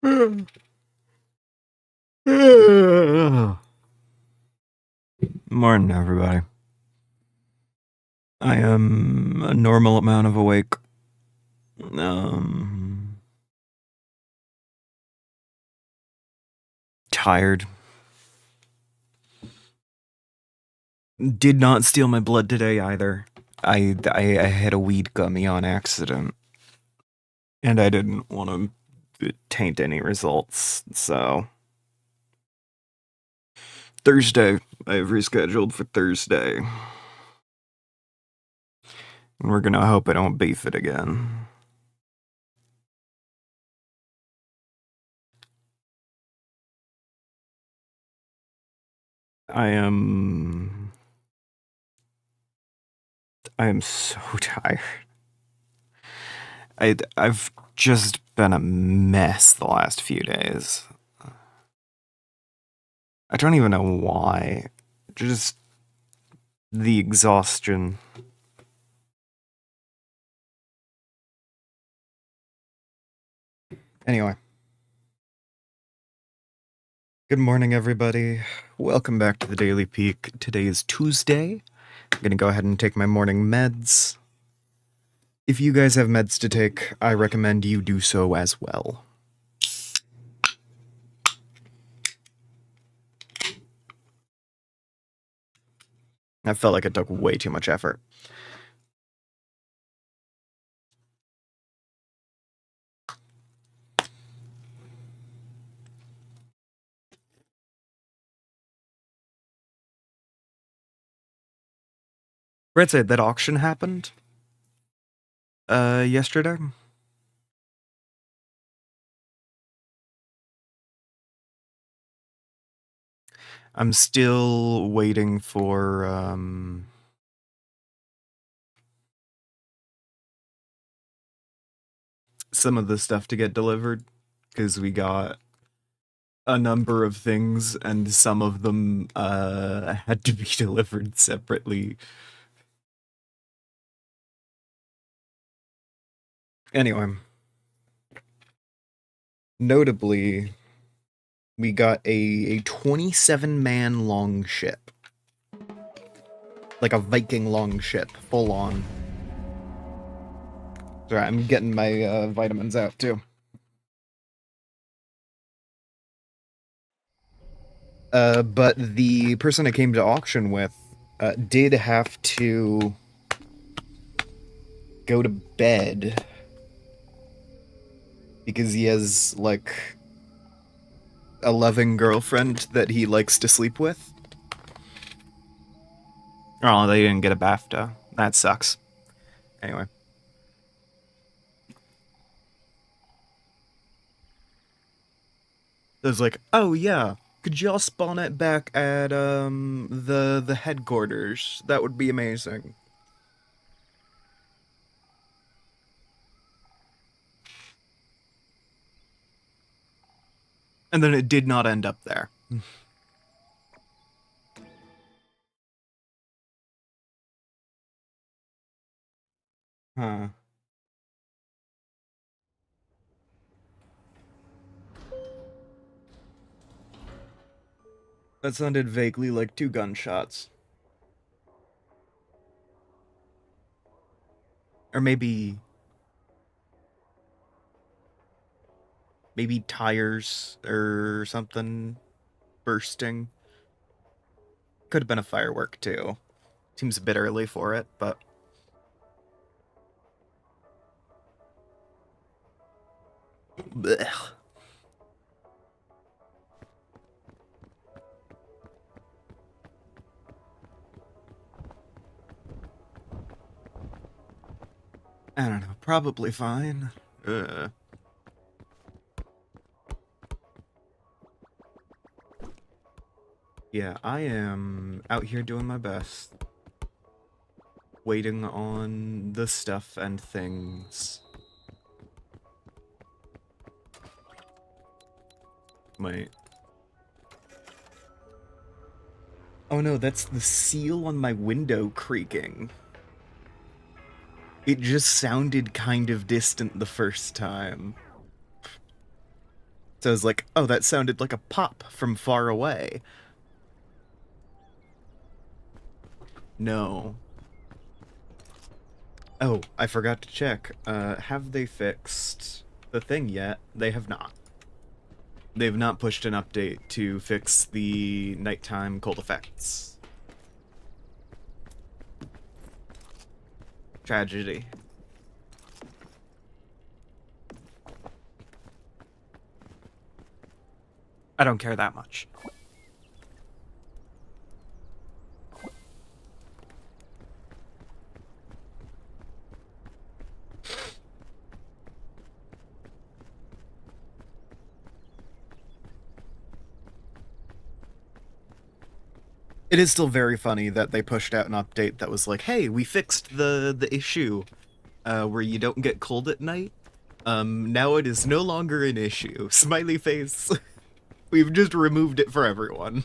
Morning, everybody. I am a normal amount of awake. Tired. Did not steal my blood today either. I had a weed gummy on accident, and I didn't want to taint any results. So Thursday, I've rescheduled for Thursday, and we're gonna hope I don't beef it again. I am so tired. I've just been a mess the last few days. I don't even know why. Just the exhaustion. Anyway. Good morning, everybody. Welcome back to the Daily Peak. Today is Tuesday. I'm gonna go ahead and take my morning meds. If you guys have meds to take, I recommend you do so as well. I felt like it took way too much effort. Red said that auction happened yesterday. I'm still waiting for some of the stuff to get delivered, because we got a number of things and some of them had to be delivered separately. Anyway, notably, we got a 27-man long ship. Like a Viking long ship, full on. Sorry, I'm getting my vitamins out too. But the person I came to auction with did have to go to bed because he has, like, a loving girlfriend that he likes to sleep with. Oh, they didn't get a BAFTA. That sucks. Anyway. It was like, oh yeah, could y'all spawn it back at the headquarters? That would be amazing. And then it did not end up there. Huh. That sounded vaguely like 2 gunshots. Or maybe tires or something bursting. Could have been a firework too. Seems a bit early for it, but blech. I don't know, probably fine. Yeah, I am out here doing my best. Waiting on the stuff and things. Wait. Oh no, that's the seal on my window creaking. It just sounded kind of distant the first time. So I was like, oh, that sounded like a pop from far away. No. Oh, I forgot to check. Have they fixed the thing yet? They have not. They've not pushed an update to fix the nighttime cold effects. Tragedy. I don't care that much. It is still very funny that they pushed out an update that was like, hey, we fixed the issue where you don't get cold at night. Now it is no longer an issue. Smiley face. We've just removed it for everyone.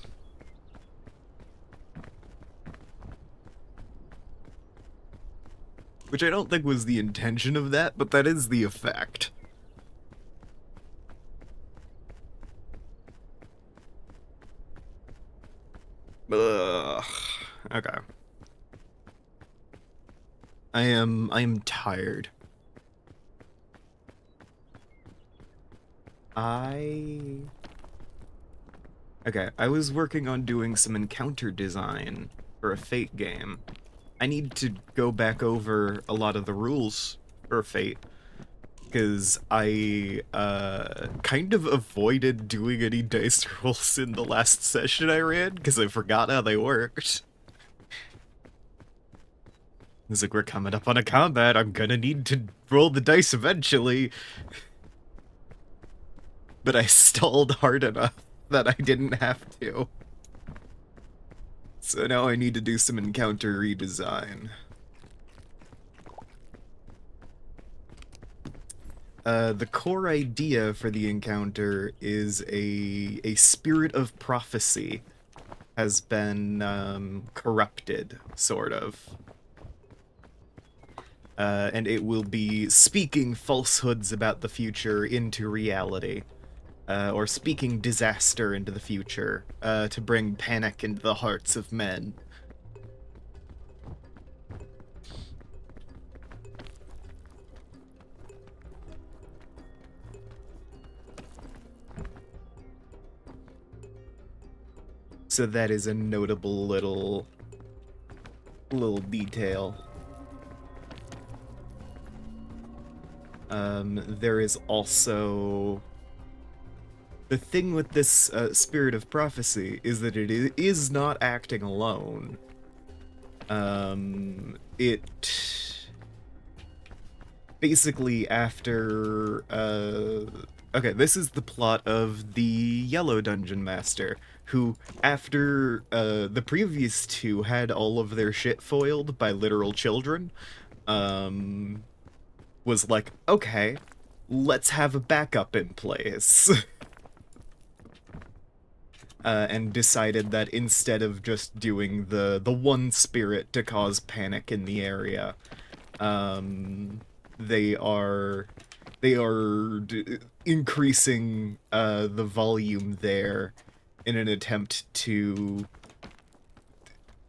Which I don't think was the intention of that, but that is the effect. Ugh. Okay. I am tired. Okay, I was working on doing some encounter design for a Fate game. I need to go back over a lot of the rules for Fate, because I kind of avoided doing any dice rolls in the last session I ran, because I forgot how they worked. It's like, we're coming up on a combat, I'm gonna need to roll the dice eventually. But I stalled hard enough that I didn't have to. So now I need to do some encounter redesign. The core idea for the encounter is a spirit of prophecy has been corrupted, sort of. And it will be speaking falsehoods about the future into reality. Or speaking disaster into the future, to bring panic into the hearts of men. So that is a notable little detail. There is also... The thing with this spirit of prophecy is that it is not acting alone. It... Basically, after... Okay, this is the plot of the Yellow Dungeon Master, who, after the previous two had all of their shit foiled by literal children, was like, okay, let's have a backup in place. And decided that instead of just doing the one spirit to cause panic in the area, they are increasing the volume there in an attempt to,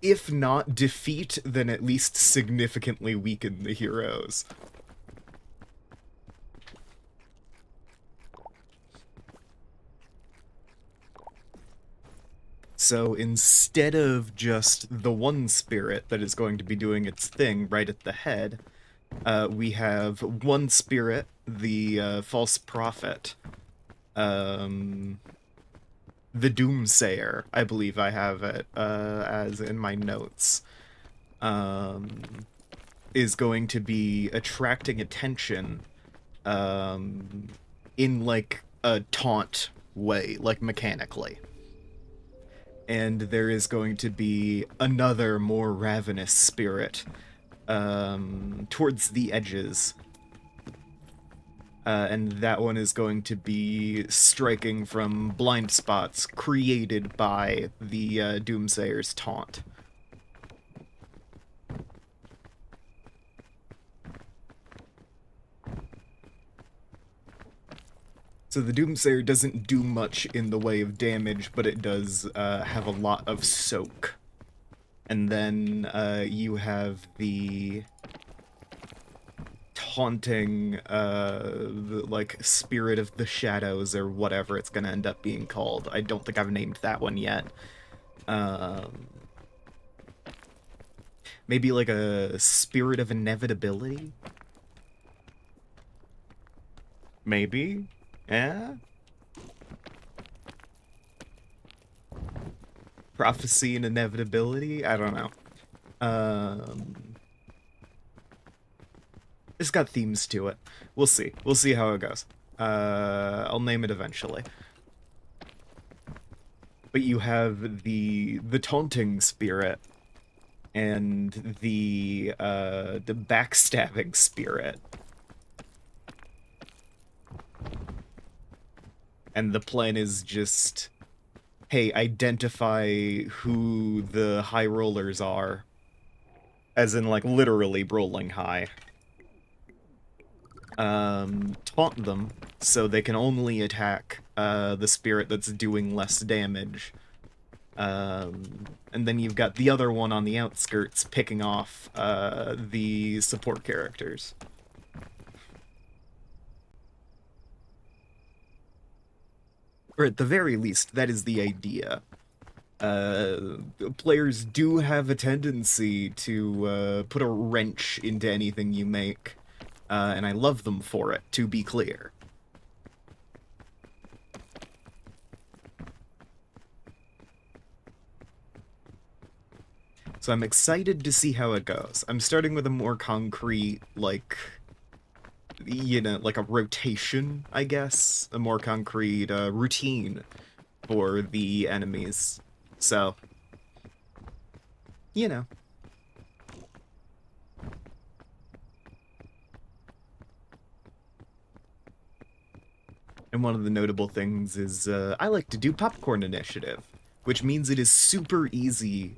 if not defeat, then at least significantly weaken the heroes. So instead of just the one spirit that is going to be doing its thing right at the head, we have one spirit, the false prophet, the doomsayer, I believe I have it as in my notes, is going to be attracting attention in like a taunt way, like mechanically. And there is going to be another more ravenous spirit towards the edges. And that one is going to be striking from blind spots created by the Doomsayer's taunt. So the Doomsayer doesn't do much in the way of damage, but it does have a lot of soak. And then you have the taunting, like, Spirit of the Shadows, or whatever it's gonna end up being called. I don't think I've named that one yet. Maybe like a Spirit of Inevitability? Maybe? Yeah? Prophecy and Inevitability? I don't know. It's got themes to it. We'll see. We'll see how it goes. I'll name it eventually. But you have the taunting spirit and the backstabbing spirit. And the plan is just, hey, identify who the high rollers are. As in, like, literally rolling high. Taunt them, so they can only attack the spirit that's doing less damage. And then you've got the other one on the outskirts picking off the support characters. Or at the very least, that is the idea. Players do have a tendency to put a wrench into anything you make. And I love them for it, to be clear. So I'm excited to see how it goes. I'm starting with a more concrete, like, you know, like a rotation, I guess. A more concrete routine for the enemies. So, you know. And one of the notable things is I like to do Popcorn Initiative, which means it is super easy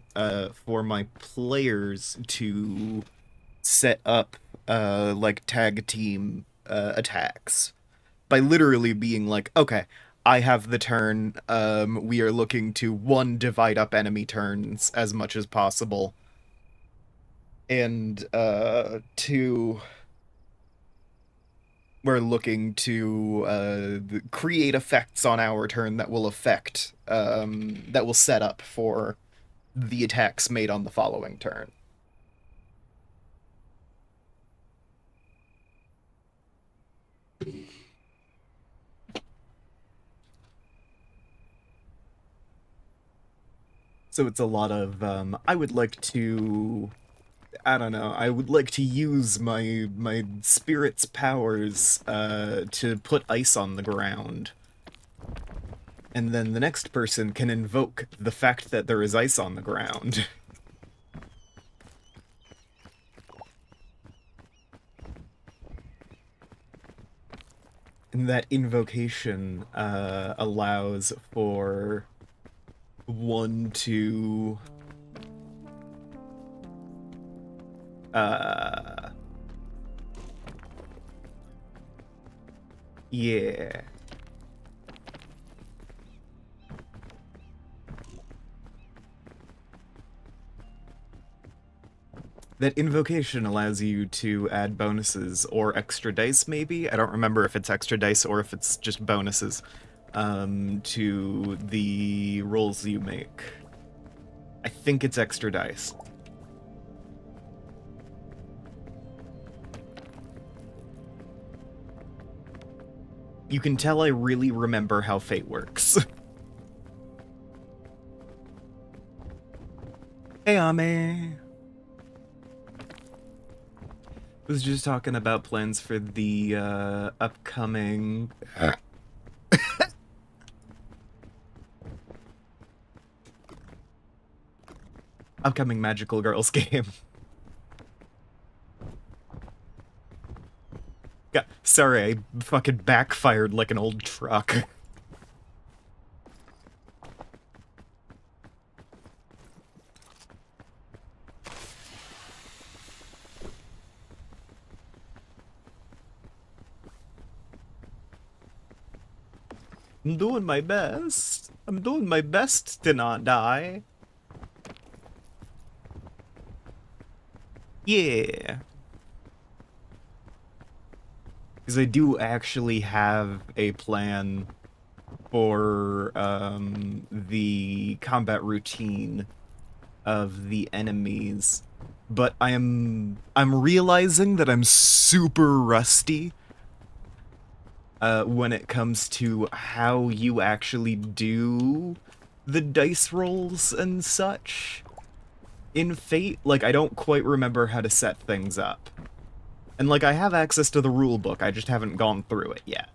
for my players to set up like tag team attacks by literally being like, okay, I have the turn, we are looking to, 1, divide up enemy turns as much as possible, and 2, we're looking to create effects on our turn that will affect, that will set up for the attacks made on the following turn. So it's a lot of, I would like to, I don't know, I would like to use my spirit's powers to put ice on the ground. And then the next person can invoke the fact that there is ice on the ground. And that invocation allows for one to yeah. That invocation allows you to add bonuses or extra dice, maybe? I don't remember if it's extra dice or if it's just bonuses to the rolls you make. I think it's extra dice. You can tell I really remember how fate works. Hey, Ame! Was just talking about plans for the upcoming Magical Girls game. Yeah, sorry, I fucking backfired like an old truck. I'm doing my best. I'm doing my best to not die. Yeah. Because I do actually have a plan for the combat routine of the enemies, but I'm realizing that I'm super rusty when it comes to how you actually do the dice rolls and such in Fate. Like, I don't quite remember how to set things up. And like, I have access to the rule book, I just haven't gone through it yet.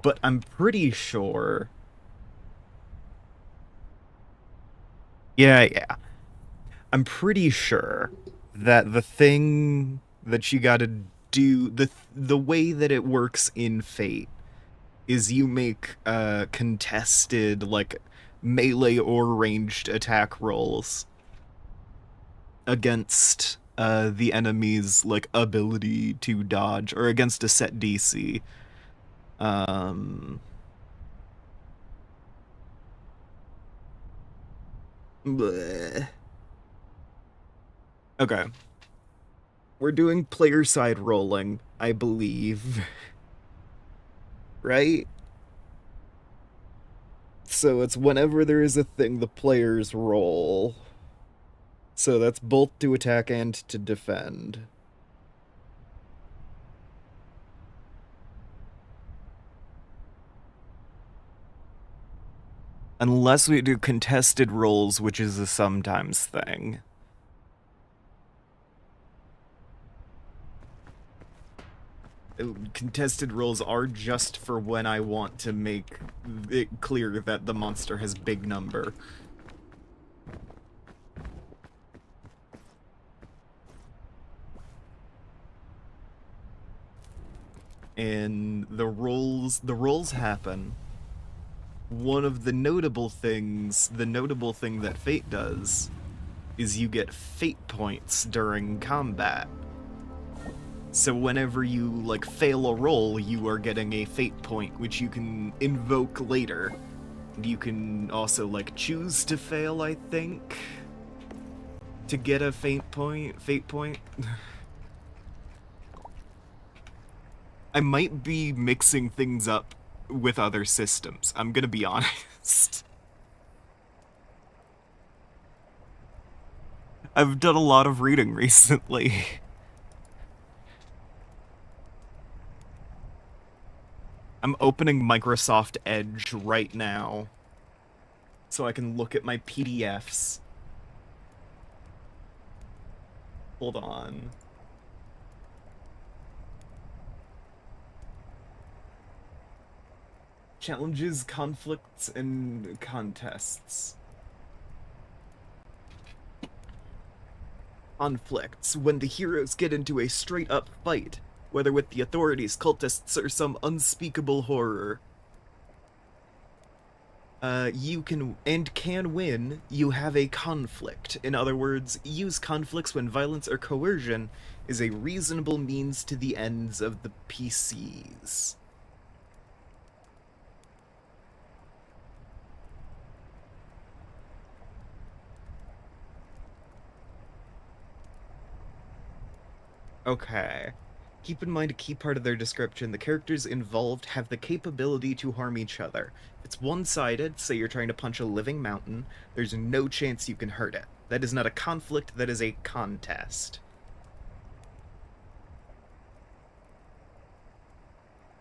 But I'm pretty sure. Yeah. I'm pretty sure that the thing that you gotta do, the way that it works in Fate, is you make contested, like, melee or ranged attack rolls against the enemy's, like, ability to dodge, or against a set DC. Um, bleh. Okay. We're doing player side rolling, I believe. Right? So it's whenever there is a thing, the players roll. So that's both to attack and to defend. Unless we do contested rolls, which is a sometimes thing. Contested rolls are just for when I want to make it clear that the monster has big number. And the rolls happen. One of the notable things, the notable thing that Fate does, is you get fate points during combat. So whenever you, like, fail a roll, you are getting a fate point, which you can invoke later. You can also, like, choose to fail, I think, to get a fate point. I might be mixing things up with other systems, I'm gonna be honest. I've done a lot of reading recently. I'm opening Microsoft Edge right now so I can look at my PDFs. Hold on. Challenges, conflicts, and contests. Conflicts, when the heroes get into a straight-up fight, whether with the authorities, cultists, or some unspeakable horror. You can win, you have a conflict. In other words, use conflicts when violence or coercion is a reasonable means to the ends of the PCs. Okay. Keep in mind a key part of their description. The characters involved have the capability to harm each other. If it's one-sided, say you're trying to punch a living mountain, there's no chance you can hurt it. That is not a conflict, that is a contest.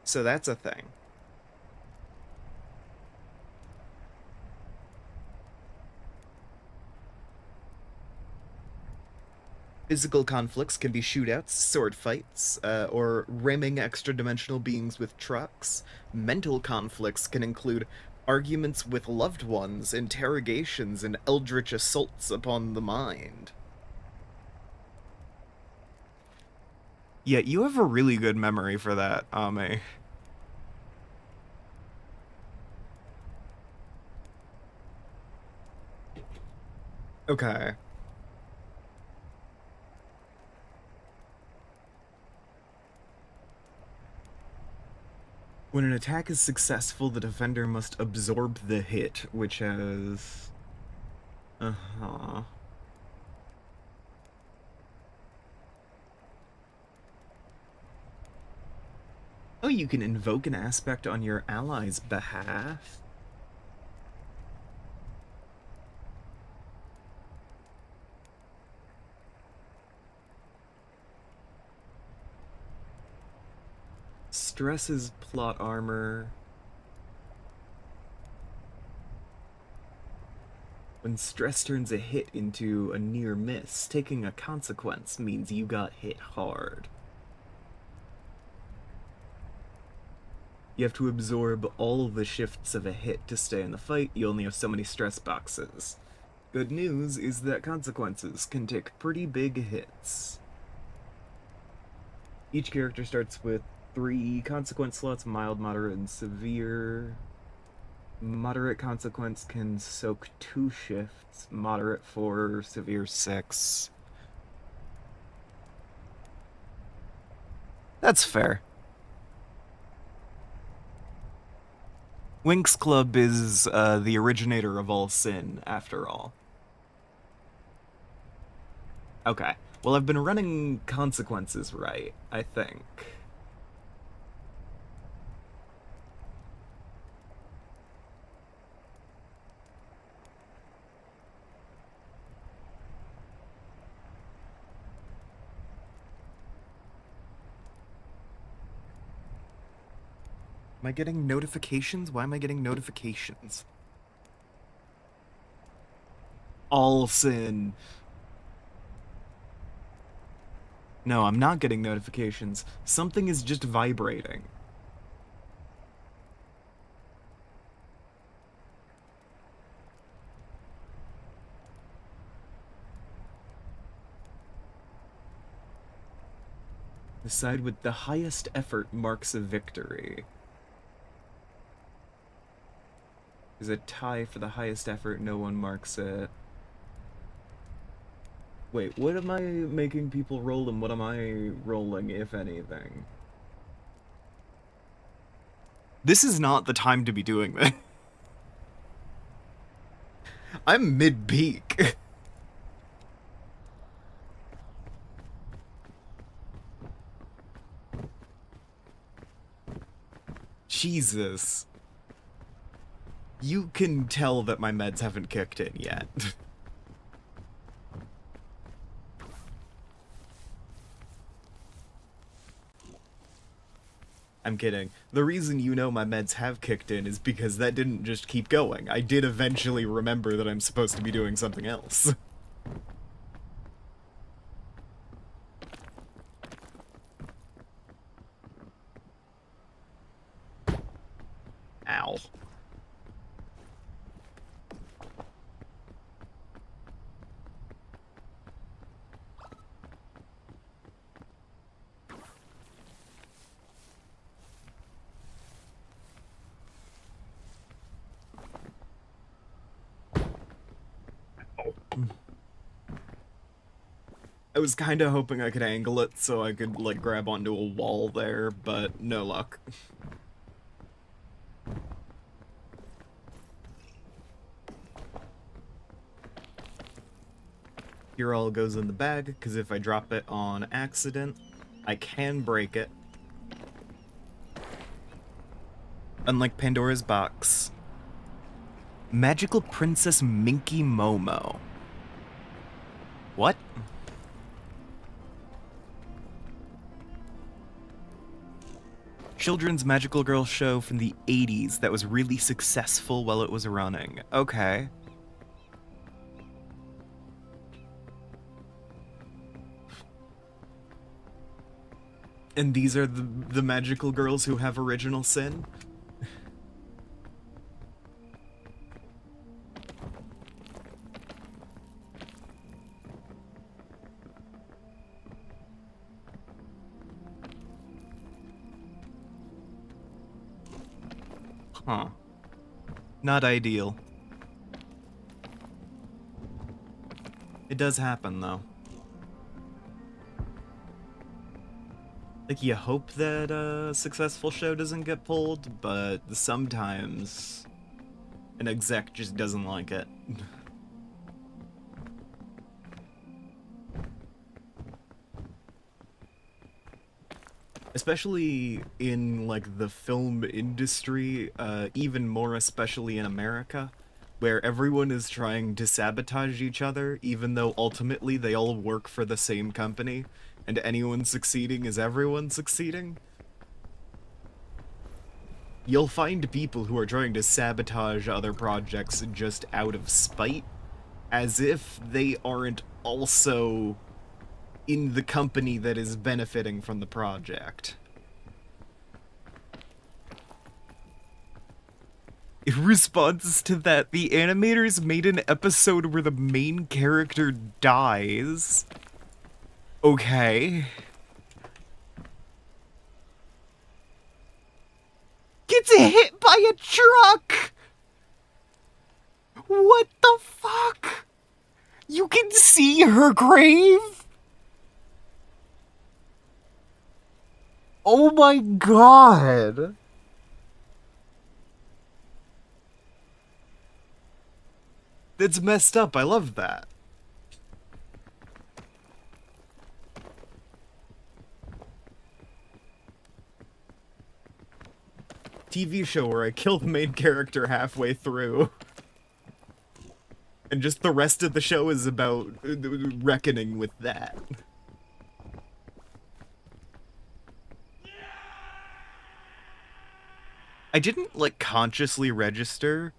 So that's a thing. Physical conflicts can be shootouts, sword fights, or ramming extra-dimensional beings with trucks. Mental conflicts can include arguments with loved ones, interrogations, and eldritch assaults upon the mind. Yeah, you have a really good memory for that, Ame. Okay. When an attack is successful, the defender must absorb the hit, which has... Uh-huh. Oh, you can invoke an aspect on your ally's behalf? Stresses plot armor. When stress turns a hit into a near miss, taking a consequence means you got hit hard. You have to absorb all the shifts of a hit to stay in the fight. You only have so many stress boxes. Good news is that consequences can take pretty big hits. Each character starts with 3 consequence slots: mild, moderate, and severe. Moderate consequence can soak 2 shifts, moderate 4, severe 6. That's fair. Winx Club is the originator of all sin, after all. Okay. Well, I've been running consequences right, I think. Am I getting notifications? Why am I getting notifications? All sin. No, I'm not getting notifications. Something is just vibrating. The side with the highest effort marks a victory. There's a tie for the highest effort, no one marks it. Wait, what am I making people roll and what am I rolling, if anything? This is not the time to be doing this. I'm mid-peak. Jesus. You can tell that my meds haven't kicked in yet. I'm kidding. The reason you know my meds have kicked in is because that didn't just keep going. I did eventually remember that I'm supposed to be doing something else. Ow. I was kind of hoping I could angle it so I could, like, grab onto a wall there, but no luck. Here all goes in the bag, because if I drop it on accident, I can break it. Unlike Pandora's box. Magical Princess Minky Momo. What? Children's magical girl show from the 80s that was really successful while it was running. Okay. And these are the magical girls who have original sin? Huh. Not ideal. It does happen, though. Like, you hope that a successful show doesn't get pulled, but sometimes an exec just doesn't like it. Especially in, like, the film industry, even more especially in America, where everyone is trying to sabotage each other, even though ultimately they all work for the same company, and anyone succeeding is everyone succeeding. You'll find people who are trying to sabotage other projects just out of spite, as if they aren't also in the company that is benefiting from the project. In response to that, the animators made an episode where the main character dies. Okay. Gets hit by a truck! What the fuck? You can see her grave? Oh my god. That's messed up. I love that. TV show where I kill the main character halfway through. And just the rest of the show is about reckoning with that. I didn't, like, consciously register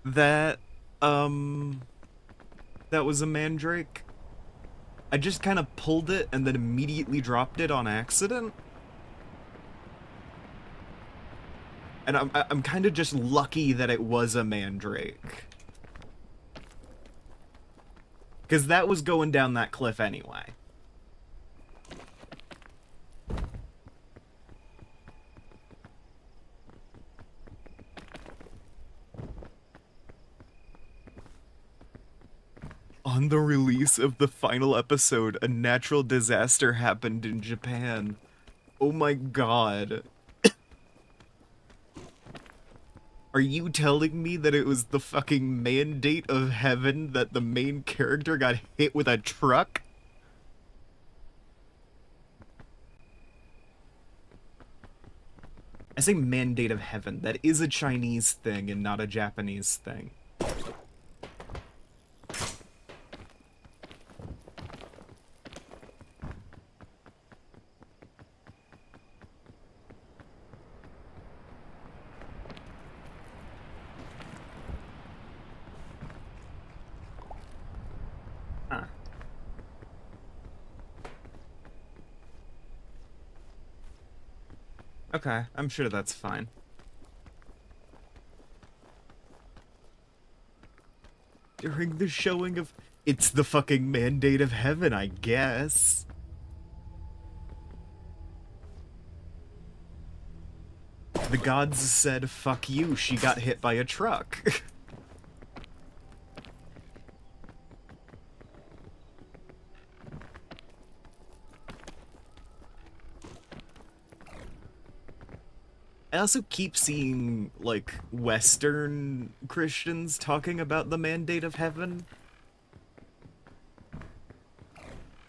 that, that was a mandrake. I just kind of pulled it and then immediately dropped it on accident. And I'm kind of just lucky that it was a mandrake. Because that was going down that cliff anyway. On the release of the final episode, a natural disaster happened in Japan. Oh my god. Are you telling me that it was the fucking mandate of heaven that the main character got hit with a truck? I say mandate of heaven. That is a Chinese thing and not a Japanese thing. Huh. Okay, I'm sure that's fine. During the showing of... It's the fucking mandate of heaven, I guess. The gods said, fuck you, she got hit by a truck. I also keep seeing, like, Western Christians talking about the mandate of heaven.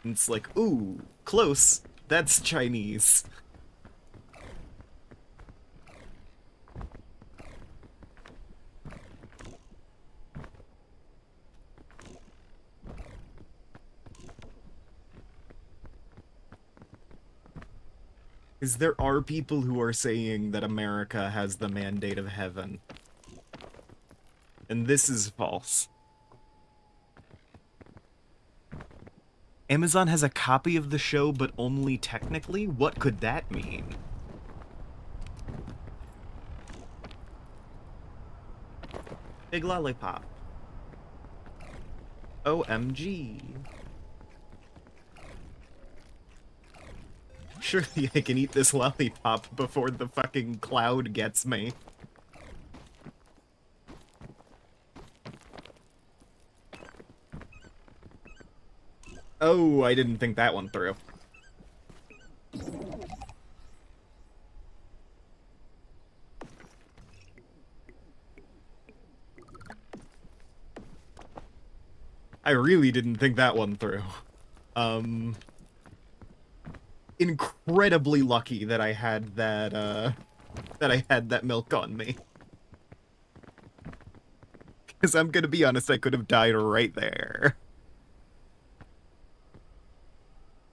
And it's like, ooh, close. That's Chinese. Because there are people who are saying that America has the mandate of heaven. And this is false. Amazon has a copy of the show, but only technically? What could that mean? Big lollipop. OMG. Surely I can eat this lollipop before the fucking cloud gets me. Oh, I didn't think that one through. I really didn't think that one through. Um, incredibly lucky that I had that milk on me. Because I'm gonna be honest, I could have died right there.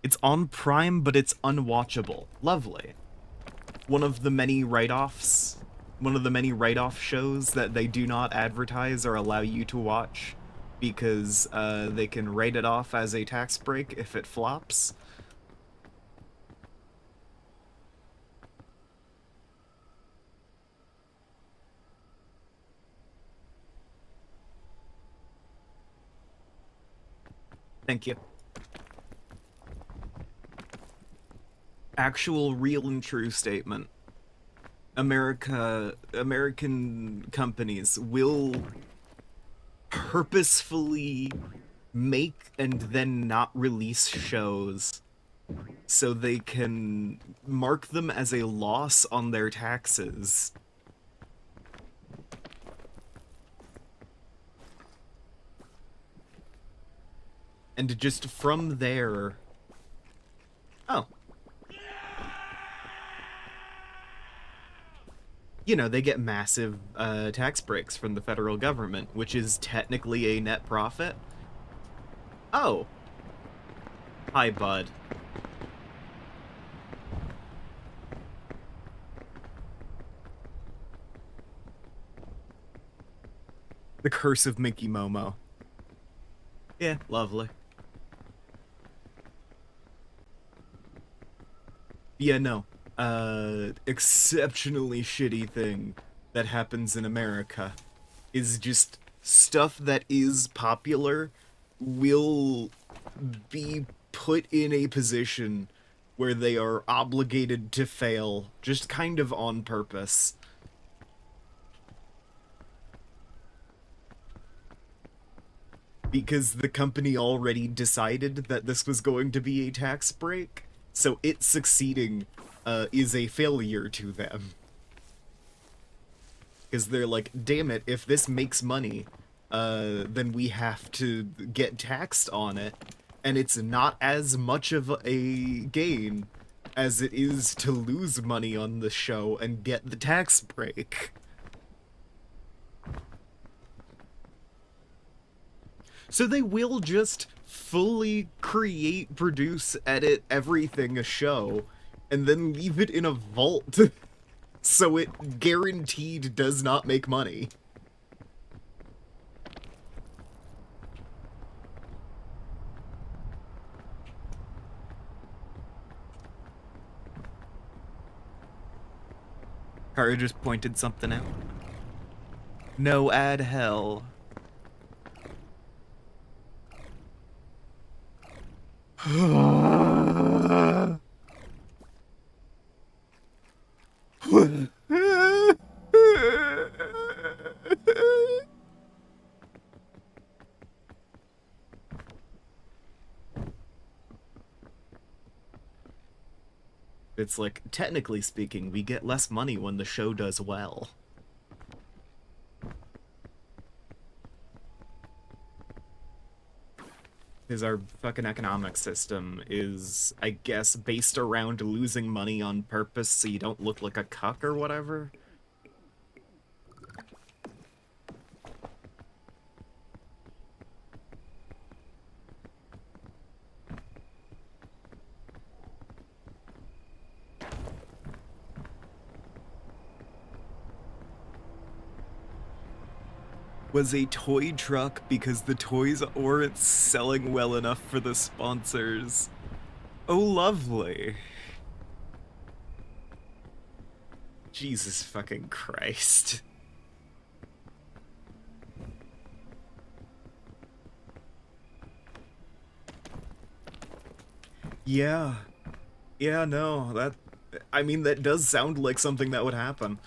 It's on Prime, but it's unwatchable. Lovely. One of the many write-offs, one of the many write-off shows that they do not advertise or allow you to watch because they can write it off as a tax break if it flops. Thank you. Actual real and true statement. American companies will purposefully make and then not release shows so they can mark them as a loss on their taxes. And just from there... Oh. You know, they get massive tax breaks from the federal government, which is technically a net profit. Oh. Hi, bud. The Curse of Mickey Momo. Yeah, lovely. Yeah, no. Exceptionally shitty thing that happens in America is just stuff that is popular will be put in a position where they are obligated to fail, just kind of on purpose. Because the company already decided that this was going to be a tax break, so it succeeding is a failure to them. Because they're like, damn it, if this makes money, then we have to get taxed on it, and it's not as much of a gain as it is to lose money on the show and get the tax break. So they will just fully create, produce, edit everything a show, and then leave it in a vault, so it guaranteed does not make money. Kara just pointed something out. No ad hell. It's like, technically speaking, we get less money when the show does well. Because our fucking economic system is, I guess, based around losing money on purpose so you don't look like a cuck or whatever. Was a toy truck because the toys weren't selling well enough for the sponsors. Oh, lovely. Jesus fucking Christ. Yeah. Yeah, no, that... I mean, that does sound like something that would happen.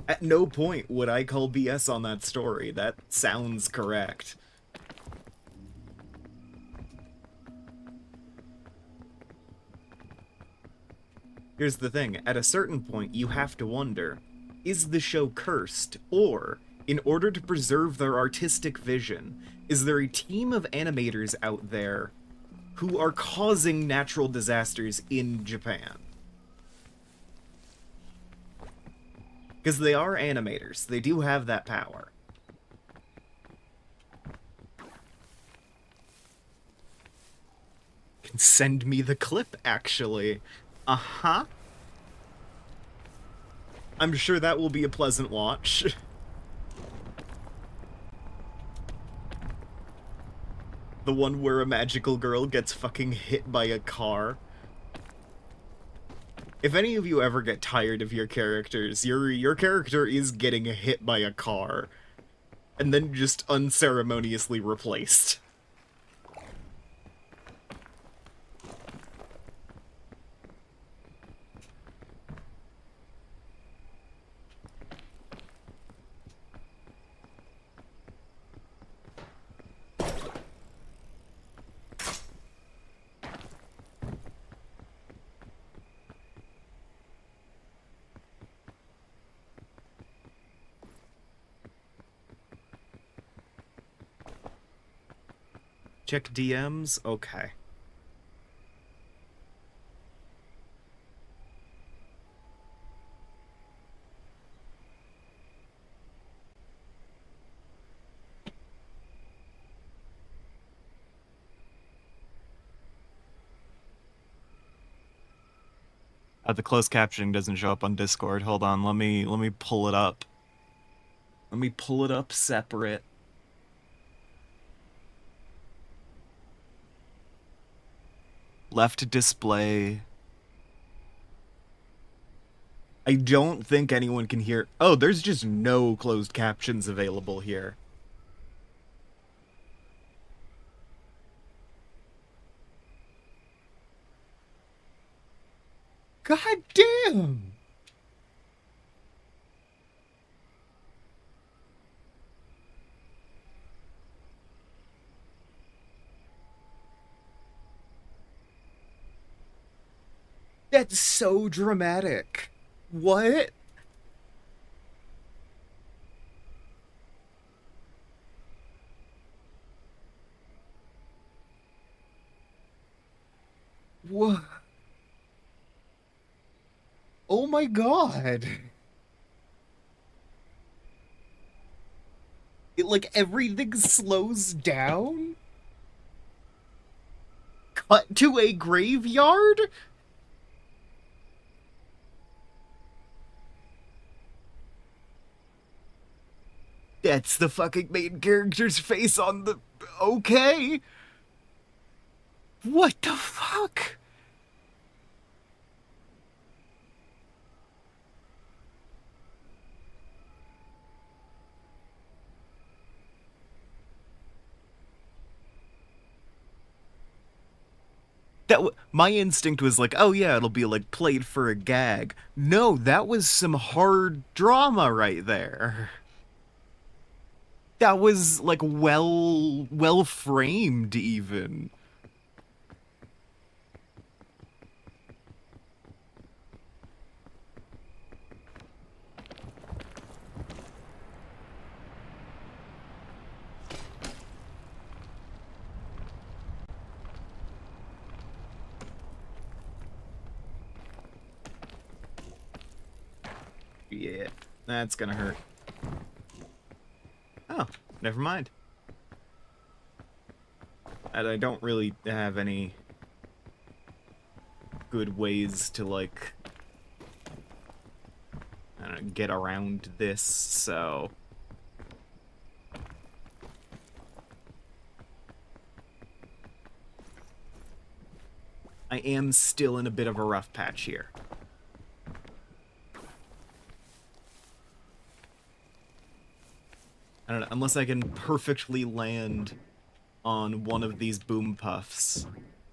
At no point would I call BS on that story. That sounds correct. Here's the thing, at a certain point you have to wonder, is the show cursed, or in order to preserve their artistic vision, is there a team of animators out there who are causing natural disasters in Japan. Because they are animators. They do have that power. Can send me the clip, actually. Uh-huh. I'm sure that will be a pleasant watch. The one where a magical girl gets fucking hit by a car. If any of you ever get tired of your characters, your character is getting hit by a car, and then just unceremoniously replaced. Check DMs? Okay. The closed captioning doesn't show up on Discord. Hold on, let me pull it up. Let me pull it up separate. Left display. I don't think anyone can hear. Oh, there's just no closed captions available here. God damn! That's so dramatic. What? What? Oh my god. Like, everything slows down? Cut to a graveyard? That's the fucking main character's face on the... Okay. What the fuck? My instinct was like, oh yeah, it'll be like played for a gag. No, that was some hard drama right there. That was like well framed even. Yeah, that's gonna hurt. Oh, never mind. And I don't really have any good ways to, like, I don't know, get around this, so... I am still in a bit of a rough patch here. I don't know, unless I can perfectly land on one of these boom puffs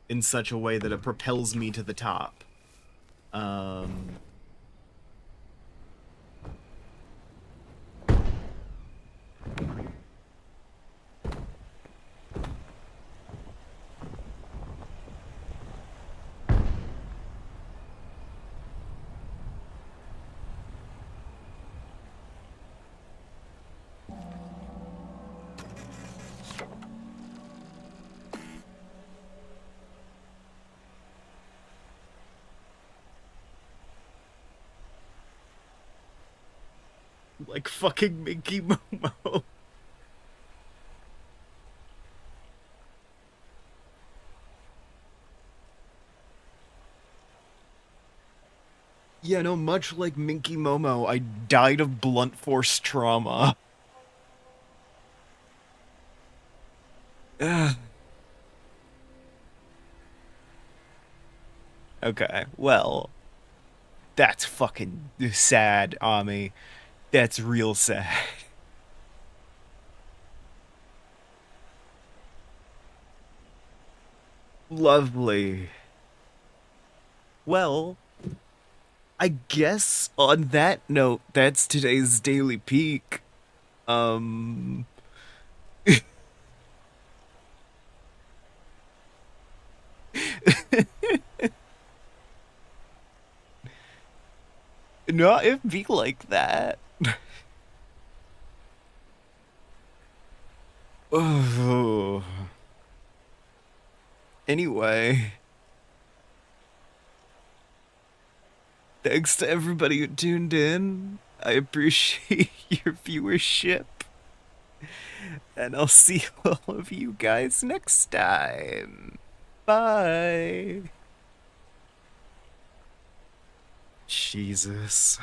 in such a way that it propels me to the top. like fucking Minky Momo. Yeah, no, much like Minky Momo, I died of blunt force trauma. Ugh. Okay, well, that's fucking sad, Ami. That's real sad. Lovely. Well, I guess on that note, that's today's Daily Peak. Um, not it be like that. Oh. Anyway, thanks to everybody who tuned in. I appreciate your viewership, and I'll see all of you guys next time. Bye. Jesus.